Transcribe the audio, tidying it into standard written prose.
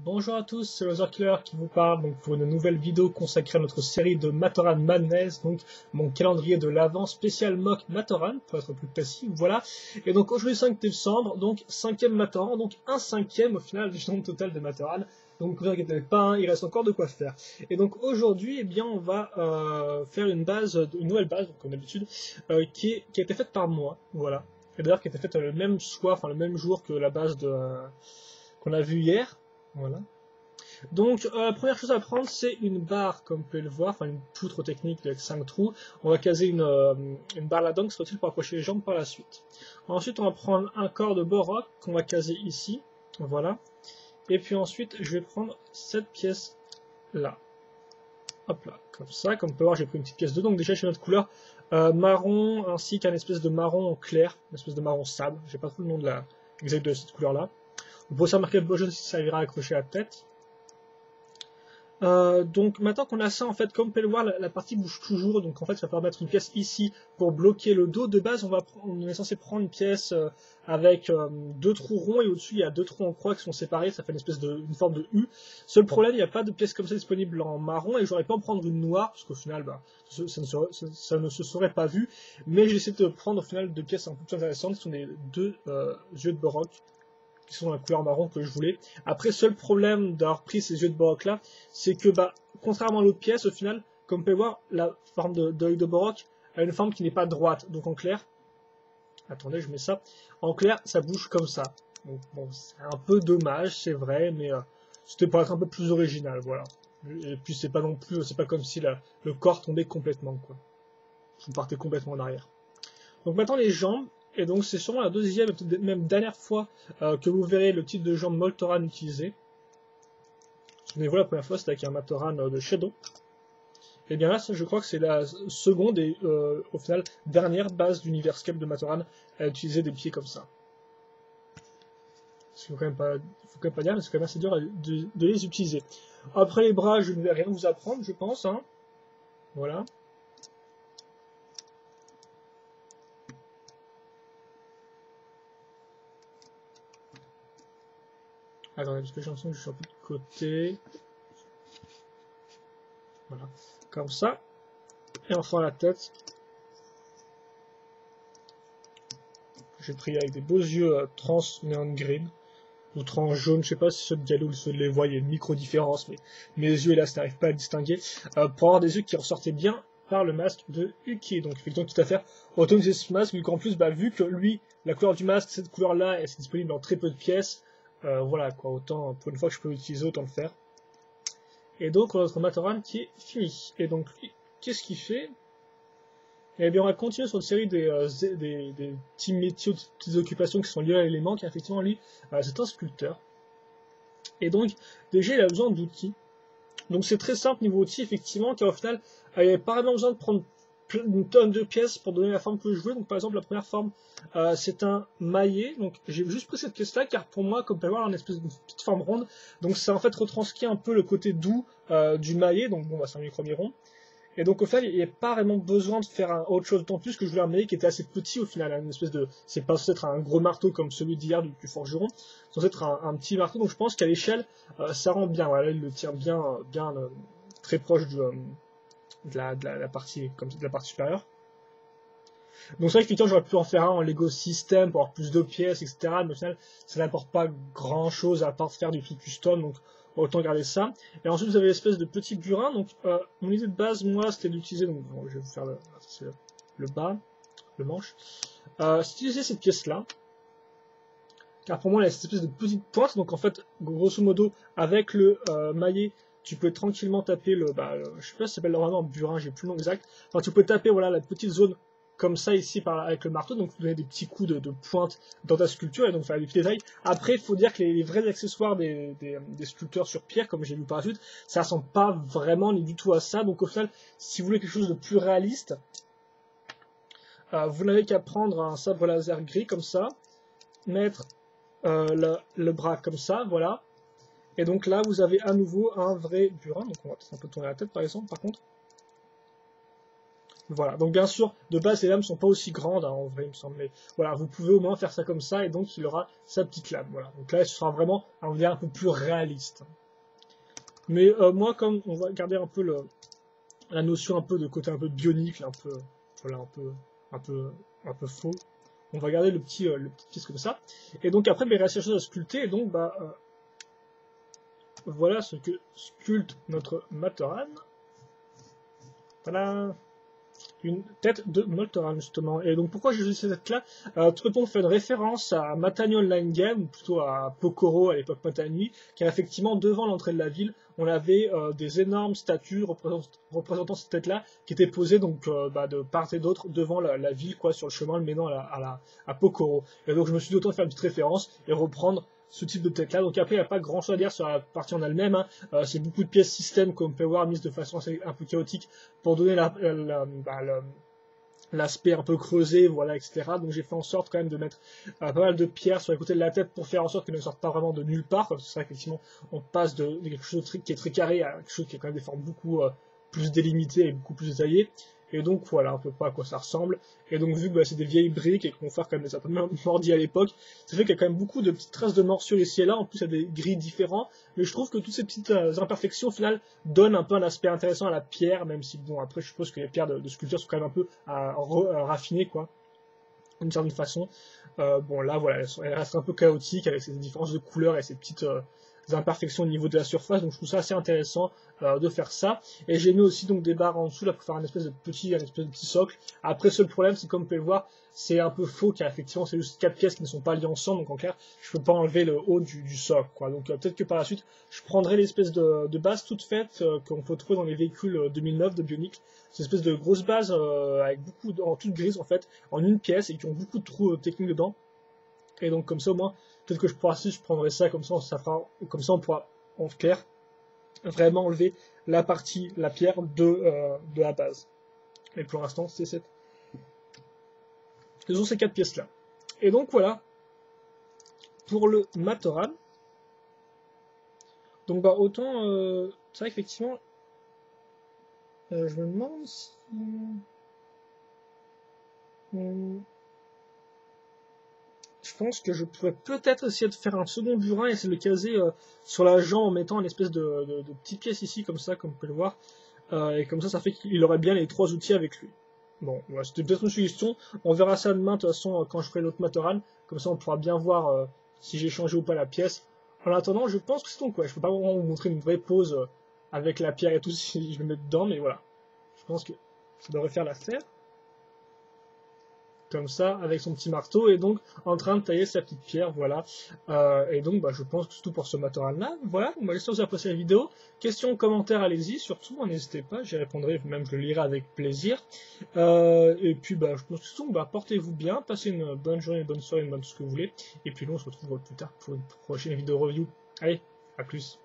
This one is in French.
Bonjour à tous, c'est Killer qui vous parle donc pour une nouvelle vidéo consacrée à notre série de Matoran Madness, donc mon calendrier de l'Avent spécial mock Matoran, pour être plus précis, voilà. Et donc aujourd'hui 5 décembre, donc 5e Matoran, donc un 5e au final du nombre total de Matoran. Donc ne vous inquiétez pas, hein, il reste encore de quoi faire. Et donc aujourd'hui, eh bien, on va faire une nouvelle base, donc, comme d'habitude, qui a été faite par moi, voilà. Et d'ailleurs qui a été faite le même soir, enfin le même jour que la base qu'on a vue hier. Voilà. Donc, la première chose à prendre, c'est une barre, comme vous pouvez le voir, enfin une poutre technique avec 5 trous. On va caser une barre là-dedans qui sera utile pour accrocher les jambes par la suite. Ensuite, on va prendre un corps de Borok qu'on va caser ici. Voilà. Et puis ensuite, je vais prendre cette pièce-là. Hop là, comme ça. Comme vous pouvez voir, j'ai pris une petite pièce de. Donc déjà, j'ai notre couleur marron, ainsi qu'un espèce de marron clair, une espèce de marron sable. J'ai pas trop le nom exact de cette couleur-là. Vous pouvez aussi marquer le jaune si ça ira accrocher la tête. Donc maintenant qu'on a ça, en fait, comme vous pouvez le voir, la partie bouge toujours, donc en fait ça va permettre une pièce ici pour bloquer le dos. De base, on est censé prendre une pièce avec deux trous ronds et au-dessus il y a deux trous en croix qui sont séparés, ça fait une forme de U. Seul problème, il n'y a pas de pièce comme ça disponible en marron et j'aurais pas en prendre une noire, parce qu'au final, ça ne se serait pas vu, mais j'ai essayé de prendre au final deux pièces un peu plus intéressantes, qui sont des deux yeux de Borok, qui sont dans la couleur marron que je voulais. Après, seul problème d'avoir pris ces yeux de Borok là, c'est que contrairement à l'autre pièce, au final, comme vous pouvez voir, la forme d'œil de Borok a une forme qui n'est pas droite. Donc en clair, attendez, je mets ça. En clair, ça bouge comme ça. Donc bon, c'est un peu dommage, c'est vrai, mais c'était pour être un peu plus original, voilà. Et puis c'est pas non plus, c'est pas comme si le corps tombait complètement, quoi. Vous partez complètement en arrière. Donc maintenant les jambes. Et donc c'est sûrement la deuxième, même dernière fois que vous verrez le type de jambe Moltoran utilisé. Souvenez-vous, la première fois c'était avec un Matoran de Shadow. Et bien là, je crois que c'est la seconde et au final dernière base d'Universcape de Matoran à utiliser des pieds comme ça. Il faut quand même pas dire, mais c'est quand même assez dur de les utiliser. Après les bras, je ne vais rien vous apprendre, je pense. Hein. Voilà. Attendez, parce que j'ai l'impression que je suis un peu de côté. Voilà, comme ça. Et enfin la tête. J'ai pris avec des beaux yeux trans neon green. Ou trans jaune, je sais pas si ceux de Diallo ou ceux de les voient, il y a une micro-différence, mais mes yeux, hélas, n'arrivent pas à distinguer. Pour avoir des yeux qui ressortaient bien par le masque de Uki. Donc effectivement, tout à fait automatiser ce masque, vu qu'en plus, vu que lui, la couleur du masque, cette couleur-là, elle est disponible dans très peu de pièces. Voilà, quoi, autant, pour une fois que je peux l'utiliser, autant le faire. Et donc, notre Matoran qui est fini. Et donc, qu'est-ce qu'il fait? Et bien, on va continuer sur une série des petits métiers, des petites occupations qui sont liées à l'élément, car effectivement, lui, c'est un sculpteur. Et donc, déjà, il a besoin d'outils. Donc, c'est très simple niveau outils, effectivement, car au final, il n'y avait pas vraiment besoin de prendre une tonne de pièces pour donner la forme que je veux. Donc, par exemple, la première forme, c'est un maillet. Donc, j'ai juste pris cette pièce-là, car pour moi, comme vous pouvez voir, une espèce de petite forme ronde. Donc, ça en fait retranscrit un peu le côté doux du maillet. Donc, bon, c'est un micro-miron. Et donc au final, il n'y a pas vraiment besoin de faire autre chose, d'autant plus que je voulais un maillet qui était assez petit au final, une espèce de, c'est pas censé être un gros marteau comme celui d'hier du forgeron, c'est censé être un petit marteau, donc je pense qu'à l'échelle, ça rend bien, voilà, il le tient bien, très proche de la partie, comme de la partie supérieure. Donc c'est vrai que j'aurais pu en faire un en Lego System pour avoir plus de pièces, etc. Mais au final, ça n'apporte pas grand chose à part faire du truc custom, donc autant garder ça. Et ensuite, vous avez l'espèce de petit burin. Donc, mon idée de base, moi, c'était d'utiliser. Donc, bon, je vais vous faire le bas, le manche. C'est d'utiliser cette pièce-là. Car pour moi, il y a cette espèce de petite pointe. Donc, en fait, grosso modo, avec le maillet, tu peux tranquillement taper je sais pas si ça s'appelle vraiment burin, j'ai plus le nom exact. Enfin, tu peux taper, voilà, la petite zone comme ça ici avec le marteau, donc vous donnez des petits coups de pointe dans ta sculpture et donc faire des petits détails. Après, il faut dire que les vrais accessoires des sculpteurs sur pierre, comme j'ai vu par la suite, ça ressemble pas vraiment ni du tout à ça. Donc au final, si vous voulez quelque chose de plus réaliste, vous n'avez qu'à prendre un sabre laser gris comme ça, mettre le bras comme ça, voilà. Et donc là, vous avez à nouveau un vrai burin. Donc on va peut-être un peu tourner la tête par exemple, par contre. Voilà, donc bien sûr, de base, les lames sont pas aussi grandes, hein, en vrai, il me semble, mais voilà, vous pouvez au moins faire ça comme ça, et donc il aura sa petite lame, voilà. Donc là, ce sera vraiment, on va dire, un peu plus réaliste. Mais moi, comme on va garder un peu la notion un peu de côté un peu bionique, un peu, voilà, un peu, un peu faux, on va garder le petit pièce comme ça. Et donc après, il reste la chose à sculpter, et donc, voilà ce que sculpte notre Matoran. Voilà. Une tête de Moltoran, justement. Et donc pourquoi j'ai choisi cette tête-là Tout simplement, on fait une référence à Matani Online Game, ou plutôt à Pokoro à l'époque Matani, car effectivement, devant l'entrée de la ville, on avait des énormes statues représentant cette tête-là, qui étaient posées donc de part et d'autre devant la ville, quoi, sur le chemin le menant à Pokoro. Et donc je me suis dit autant faire une petite référence et reprendre ce type de tête là. Donc après, il n'y a pas grand chose à dire sur la partie en elle-même. Hein. C'est beaucoup de pièces système, comme on peut voir, mises de façon assez, un peu chaotique pour donner l'aspect un peu creusé, voilà, etc. Donc j'ai fait en sorte quand même de mettre pas mal de pierres sur les côtés de la tête pour faire en sorte qu'elle ne sorte pas vraiment de nulle part. Parce que c'est vrai qu'effectivement, on passe de quelque chose qui est très carré à quelque chose qui a quand même des formes beaucoup plus délimitées et beaucoup plus détaillées. Et donc voilà un peu pas à quoi ça ressemble. Et donc vu que c'est des vieilles briques et qu'on va faire quand même des certains mordis à l'époque, ça fait qu'il y a quand même beaucoup de petites traces de morsures ici et là. En plus il y a des grilles différents. Mais je trouve que toutes ces petites imperfections au final donnent un peu un aspect intéressant à la pierre, même si bon après je suppose que les pierres de sculpture sont quand même un peu raffinées quoi, d'une certaine façon. Bon là voilà, elles restent un peu chaotiques avec ces différences de couleurs et ces petites imperfections au niveau de la surface, donc je trouve ça assez intéressant de faire ça. Et j'ai mis aussi donc des barres en dessous là pour faire un espèce de petit socle. Après, seul problème, c'est comme vous pouvez le voir, c'est un peu faux car effectivement c'est juste 4 pièces qui ne sont pas liées ensemble, donc en clair, je peux pas enlever le haut du socle, quoi. Donc peut-être que par la suite, je prendrai l'espèce de base toute faite qu'on peut trouver dans les véhicules 2009 de Bionicle. C'est une espèce de grosse base avec en toute grise en fait, en une pièce et qui ont beaucoup de trous techniques dedans. Et donc comme ça au moins, peut-être que je prendrai ça comme ça comme ça on pourra en clair vraiment enlever la pierre de la base. Mais pour l'instant, ce sont ces 4 pièces là. Et donc voilà pour le Matoran. Donc autant c'est vrai qu'effectivement je me demande si je pense que je pourrais peut-être essayer de faire un second burin et essayer de le caser sur la jambe en mettant une espèce de petite pièce ici, comme ça, comme vous pouvez le voir. Et comme ça fait qu'il aurait bien les 3 outils avec lui. Bon, voilà, c'était peut-être une suggestion. On verra ça demain, de toute façon, quand je ferai l'autre Matoran. Comme ça, on pourra bien voir si j'ai changé ou pas la pièce. En attendant, je pense que c'est tout, quoi. Je peux pas vraiment vous montrer une vraie pose avec la pierre et tout si je le mets dedans, mais voilà. Je pense que ça devrait faire l'affaire. Comme ça, avec son petit marteau, et donc en train de tailler sa petite pierre, voilà. Et donc, je pense que c'est tout pour ce Matoran-là. Voilà, j'espère que vous avez apprécié la vidéo. Questions, commentaires, allez-y, surtout, n'hésitez pas, j'y répondrai, même je le lirai avec plaisir. Et puis, je pense que c'est tout, portez-vous bien, passez une bonne journée, une bonne soirée, une bonne tout ce que vous voulez. Et puis, nous, on se retrouve plus tard pour une prochaine vidéo review. Allez, à plus.